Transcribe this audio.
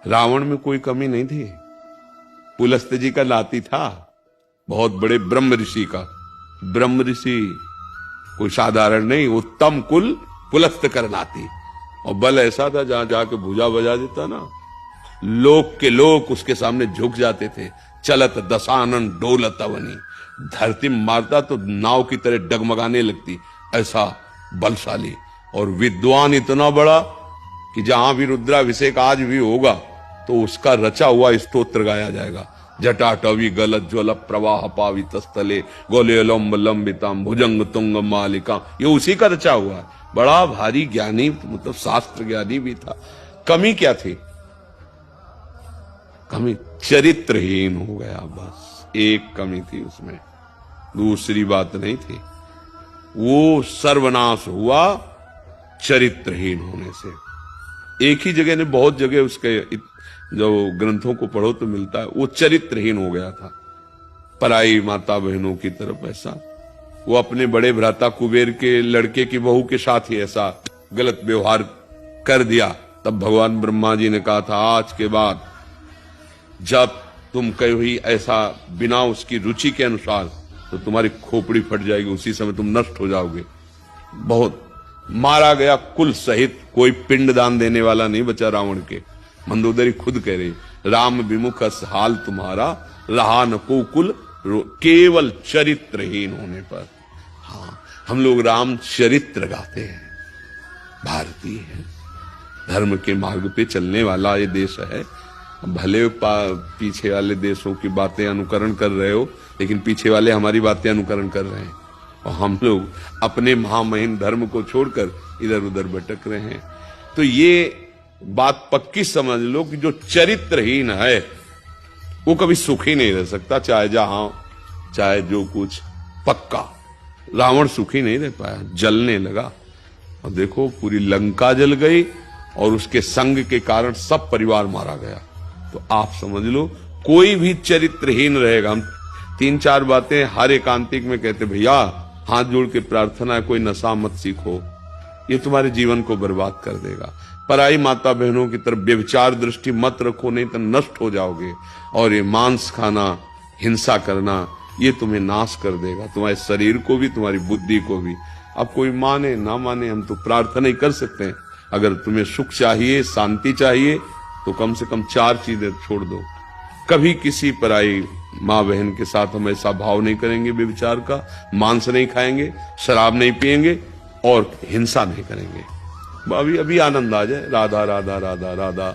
रावण में कोई कमी नहीं थी। पुलस्त जी का नाती था, बहुत बड़े ब्रह्म ऋषि का। ब्रह्म ऋषि कोई साधारण नहीं, उत्तम कुल पुलस्त कर नाती। और बल ऐसा था, जहां जाके भुजा बजा देता ना, लोक के लोग उसके सामने झुक जाते थे। चलत दशानन डोलत अवनी, धरती मारता तो नाव की तरह डगमगाने लगती, ऐसा बलशाली। और विद्वान इतना बड़ा कि जहां भी रुद्राभिषेक आज भी होगा तो उसका रचा हुआ स्तोत्र गाया जाएगा। जटाटवी गलत ज्वल प्रवाह पावित स्थले गोले लंब लंबितम भुजंग तुंग मालिका, ये उसी का रचा हुआ है। बड़ा भारी ज्ञानी, मतलब शास्त्र ज्ञानी भी था। कमी क्या थी? कमी चरित्रहीन हो गया, बस एक कमी थी उसमें, दूसरी बात नहीं थी। वो सर्वनाश हुआ चरित्रहीन होने से। एक ही जगह ने, बहुत जगह उसके जो ग्रंथों को पढ़ो तो मिलता है, वो चरित्रहीन हो गया था पराई माता बहनों की तरफ। ऐसा वो अपने बड़े भ्राता कुबेर के लड़के की बहू के साथ ही ऐसा गलत व्यवहार कर दिया। तब भगवान ब्रह्मा जी ने कहा था, आज के बाद जब तुम कहीं ऐसा बिना उसकी रुचि के अनुसार, तो तुम्हारी खोपड़ी फट जाएगी, उसी समय तुम नष्ट हो जाओगे। बहुत मारा गया कुल सहित, कोई पिंडदान देने वाला नहीं बचा रावण के। मंदोदरी खुद कह रही, राम विमुख हाल तुम्हारा रहा न को कुल, केवल चरित्रहीन होने पर। हाँ, हम लोग राम चरित्र गाते हैं। भारतीय है, धर्म के मार्ग पे चलने वाला ये देश है। भले पीछे वाले देशों की बातें अनुकरण कर रहे हो, लेकिन पीछे वाले हमारी बातें अनुकरण कर रहे हैं, और हम लोग अपने महामहिम धर्म को छोड़कर इधर उधर भटक रहे हैं। तो ये बात पक्की समझ लो कि जो चरित्रहीन है वो कभी सुखी नहीं रह सकता, चाहे जहां चाहे जो कुछ। पक्का रावण सुखी नहीं रह पाया, जलने लगा। और देखो, पूरी लंका जल गई और उसके संग के कारण सब परिवार मारा गया। तो आप समझ लो, कोई भी चरित्रहीन रहेगा। हम 3-4 बातें हर एकांतिक में कहते, भैया हाथ जोड़ के प्रार्थना है, कोई नशा मत सीखो, ये तुम्हारे जीवन को बर्बाद कर देगा। पराई माता बहनों की तरफ व्यभिचार दृष्टि मत रखो, नहीं तो नष्ट हो जाओगे। और ये मांस खाना, हिंसा करना, ये तुम्हें नाश कर देगा, तुम्हारे शरीर को भी, तुम्हारी बुद्धि को भी। अब कोई माने ना माने, हम तो प्रार्थना ही कर सकते हैं। अगर तुम्हें सुख चाहिए, शांति चाहिए, तो कम से कम 4 चीजें छोड़ दो। कभी किसी पराई माँ बहन के साथ हम ऐसा भाव नहीं करेंगे व्यभिचार का, मांस नहीं खाएंगे, शराब नहीं पिएंगे और हिंसा नहीं करेंगे। अभी अभी आनंद आ जाए, राधा राधा राधा राधा